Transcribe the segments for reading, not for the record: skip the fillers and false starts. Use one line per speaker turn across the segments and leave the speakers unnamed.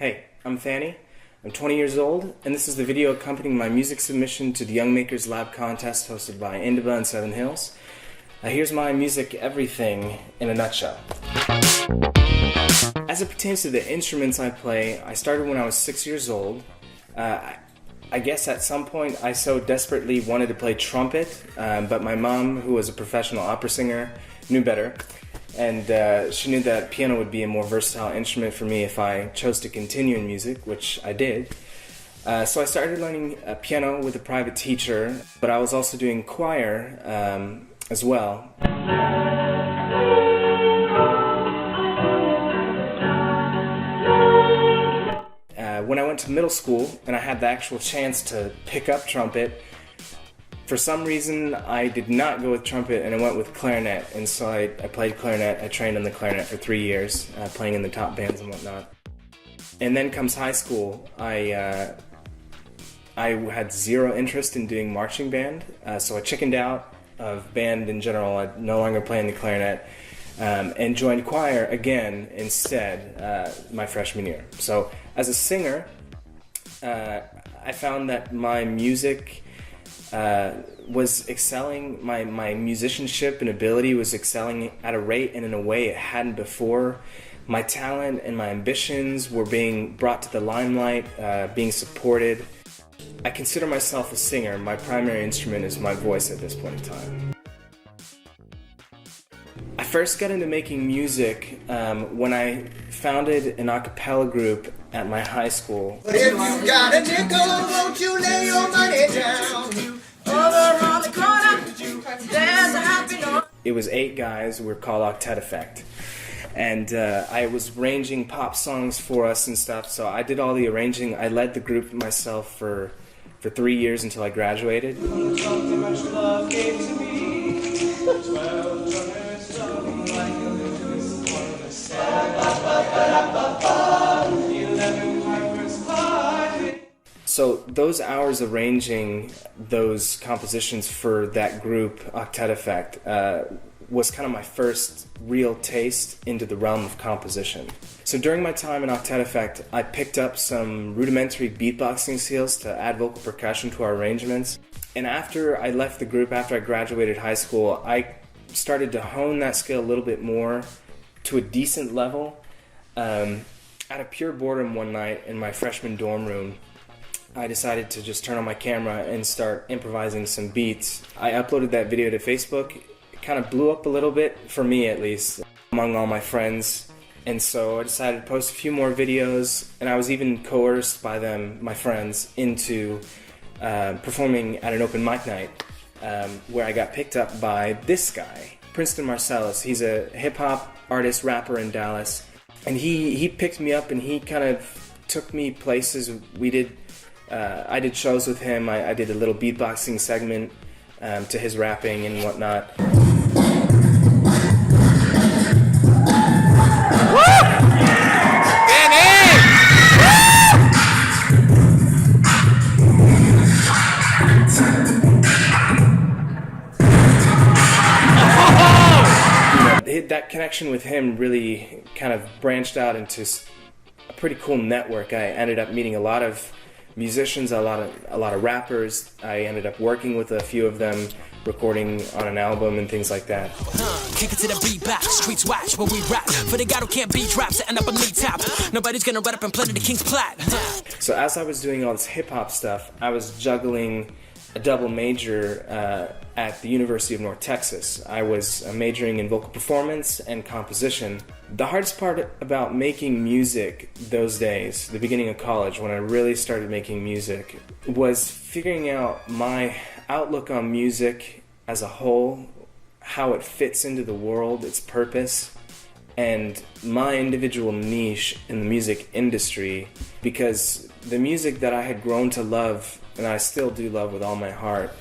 Hey, I'm Fanny. I'm 20 years old, and this is the video accompanying my music submission to the Young Makers Lab contest hosted by Indaba in Seven Hills. Here's my music everything in a nutshell. As it pertains to the instruments I play, I started when I was 6 years old. I guess at some point I so desperately wanted to play trumpet, but my mom, who was a professional opera singer, knew better. And she knew that piano would be a more versatile instrument for me if I chose to continue in music, which I did. So I started learning piano with a private teacher, but I was also doing choir as well. When I went to middle school and I had the actual chance to pick up trumpet, for some reason I did not go with trumpet and I went with clarinet, and so I played clarinet. I trained on the clarinet for 3 years, playing in the top bands and whatnot. And then comes high school, I had zero interest in doing marching band, so I chickened out of band in general. I no longer play in the clarinet, and joined choir again instead my freshman year. So as a singer, I found that my music was excelling, my musicianship and ability was excelling at a rate and in a way it hadn't before. My talent and my ambitions were being brought to the limelight, being supported. I consider myself a singer. My primary instrument is my voice at this point in time. I first got into making music when I founded an a cappella group at my high school.
But if you got a nickel, won't you lay your money down? Over on the corner, there's a happy note.
It was 8 guys. We were called Octet Effect. And I was arranging pop songs for us and stuff, so I did all the arranging. I led the group myself for 3 years until I graduated. So those hours arranging those compositions for that group, Octet Effect, was kind of my first real taste into the realm of composition. So during my time in Octet Effect, I picked up some rudimentary beatboxing skills to add vocal percussion to our arrangements. And after I left the group, after I graduated high school, I started to hone that skill a little bit more to a decent level. Out of pure boredom one night in my freshman dorm room, I decided to just turn on my camera and start improvising some beats. I uploaded that video to Facebook. It kind of blew up a little bit, for me at least, among all my friends. And so I decided to post a few more videos, and I was even coerced by them, my friends, into performing at an open mic night where I got picked up by this guy, Princeton Marcellus. He's a hip-hop artist, rapper in Dallas. And he picked me up and he kind of took me places. I did shows with him. I did a little beatboxing segment to his rapping and whatnot. That connection with him really kind of branched out into a pretty cool network. I ended up meeting a lot of musicians, a lot of rappers. I ended up working with a few of them, recording on an album and things like that.
Kick it to the beat back, streets watch when we rap. For the guy who can't beat rap, setting up a knee tap. Nobody's gonna run up and play to the King's Plat.
So as I was doing all this hip-hop stuff, I was juggling a double major at the University of North Texas. I was majoring in vocal performance and composition. The hardest part about making music those days, the beginning of college, when I really started making music, was figuring out my outlook on music as a whole, how it fits into the world, its purpose, and my individual niche in the music industry, because the music that I had grown to love, and I still do love with all my heart,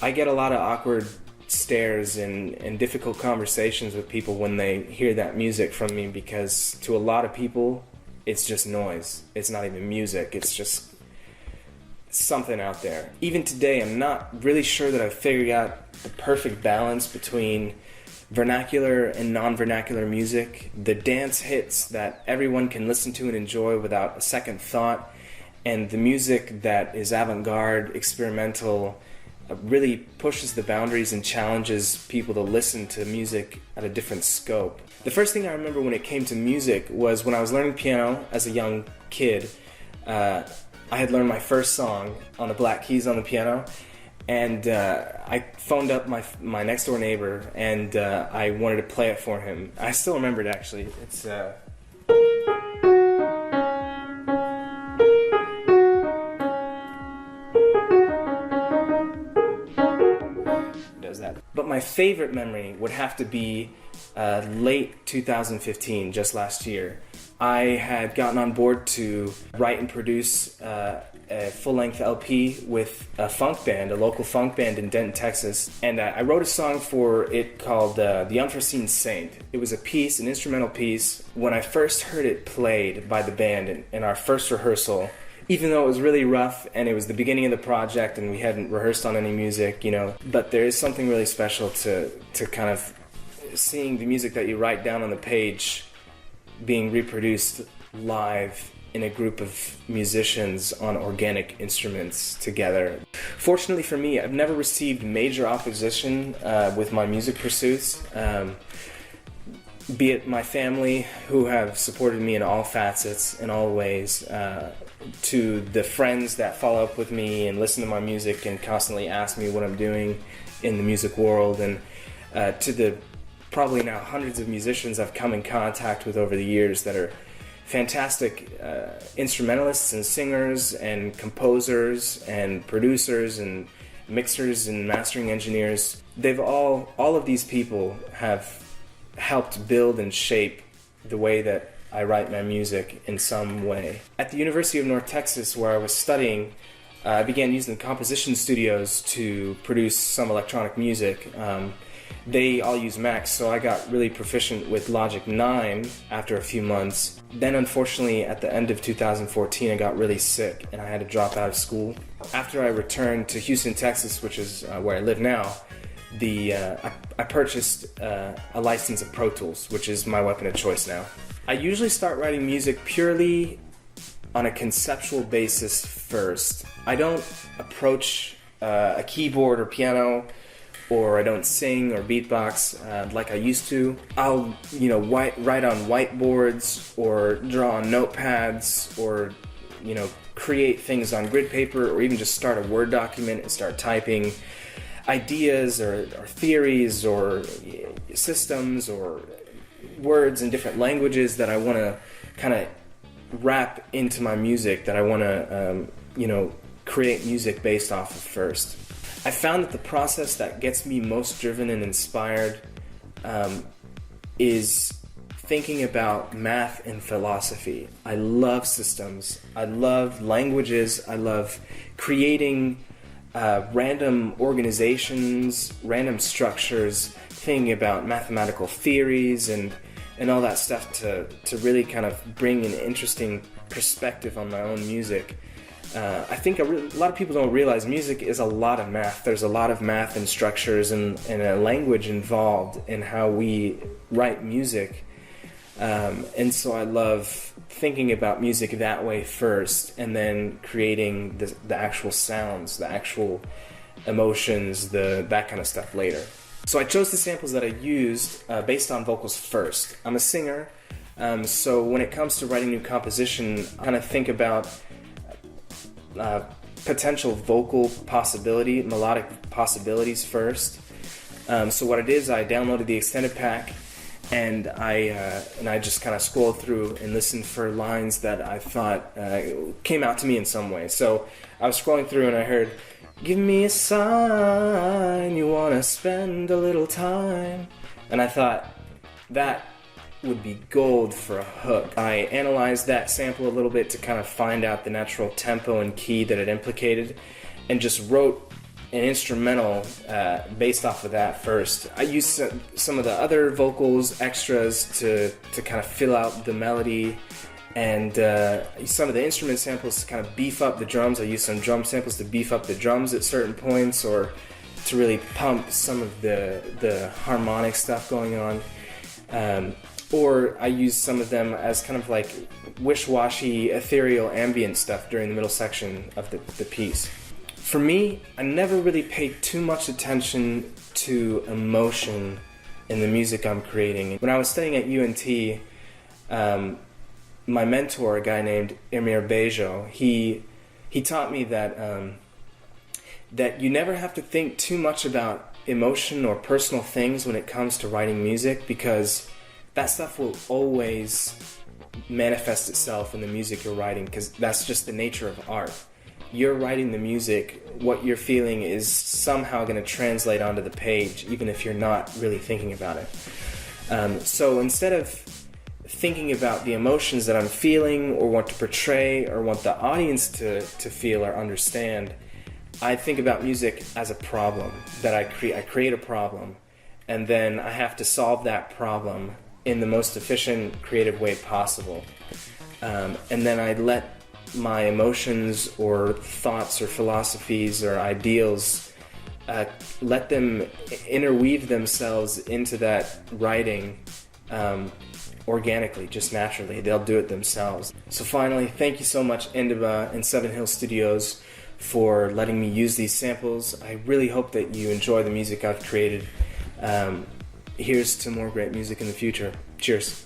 I get a lot of awkward stares and difficult conversations with people when they hear that music from me, because to a lot of people it's just noise. It's not even music, it's just something out there. Even today I'm not really sure that I've figured out the perfect balance between vernacular and non-vernacular music, the dance hits that everyone can listen to and enjoy without a second thought, and the music that is avant-garde, experimental, really pushes the boundaries and challenges people to listen to music at a different scope. The first thing I remember when it came to music was when I was learning piano as a young kid. I had learned my first song on the black keys on the piano, and I phoned up my next door neighbor, and I wanted to play it for him. I still remember it, actually. It's does that. But my favorite memory would have to be late 2015, just last year. I had gotten on board to write and produce a full-length LP with a funk band, a local funk band in Denton, Texas. And I wrote a song for it called The Unforeseen Saint. It was a piece, an instrumental piece. When I first heard it played by the band in our first rehearsal, even though it was really rough and it was the beginning of the project and we hadn't rehearsed on any music, but there is something really special to kind of seeing the music that you write down on the page being reproduced live in a group of musicians on organic instruments together. Fortunately for me, I've never received major opposition with my music pursuits, be it my family, who have supported me in all facets, in all ways, to the friends that follow up with me and listen to my music and constantly ask me what I'm doing in the music world, and to the probably now hundreds of musicians I've come in contact with over the years that are fantastic instrumentalists and singers and composers and producers and mixers and mastering engineers. All of these people have helped build and shape the way that I write my music in some way. At the University of North Texas, where I was studying, I began using the composition studios to produce some electronic music. They all use Macs, so I got really proficient with Logic 9 after a few months. Then unfortunately, at the end of 2014, I got really sick and I had to drop out of school. After I returned to Houston, Texas, which is where I live now, I purchased a license of Pro Tools, which is my weapon of choice now. I usually start writing music purely on a conceptual basis first. I don't approach a keyboard or piano, or I don't sing or beatbox like I used to. I'll, write on whiteboards or draw on notepads or, create things on grid paper, or even just start a Word document and start typing ideas or theories or systems or words in different languages that I want to kind of wrap into my music, that I want to, create music based off of first. I found that the process that gets me most driven and inspired is thinking about math and philosophy. I love systems. I love languages. I love creating random organizations, random structures, thinking about mathematical theories and all that stuff to really kind of bring an interesting perspective on my own music. I think a lot of people don't realize music is a lot of math. There's a lot of math and structures and a language involved in how we write music. And so I love thinking about music that way first, and then creating the actual sounds, the actual emotions, that kind of stuff later. So I chose the samples that I used based on vocals first. I'm a singer, so when it comes to writing new composition, I kind of think about potential vocal possibility, melodic possibilities first. So what I did is I downloaded the extended pack, and I just kind of scrolled through and listened for lines that I thought came out to me in some way. So I was scrolling through and I heard, "Give me a sign you want to spend a little time." And I thought, that would be gold for a hook. I analyzed that sample a little bit to kind of find out the natural tempo and key that it implicated, and just wrote an instrumental based off of that first. I used some of the other vocals, extras, to kind of fill out the melody, and some of the instrument samples to kind of beef up the drums. I used some drum samples to beef up the drums at certain points, or really pump some of the harmonic stuff going on. Or I use some of them as kind of like wish-washy, ethereal, ambient stuff during the middle section of the piece. For me, I never really paid too much attention to emotion in the music I'm creating. When I was studying at UNT, my mentor, a guy named Emir Bejo, he taught me that you never have to think too much about emotion or personal things when it comes to writing music, because that stuff will always manifest itself in the music you're writing, because that's just the nature of art. You're writing the music, what you're feeling is somehow going to translate onto the page, even if you're not really thinking about it. So instead of thinking about the emotions that I'm feeling or want to portray or want the audience to feel or understand, I think about music as a problem that I create a problem, and then I have to solve that problem in the most efficient, creative way possible. And then I let my emotions or thoughts or philosophies or ideals, let them interweave themselves into that writing organically, just naturally. They'll do it themselves. So finally, thank you so much, Indaba and Seven Hills Studios, for letting me use these samples. I really hope that you enjoy the music I've created. Here's to more great music in the future. Cheers.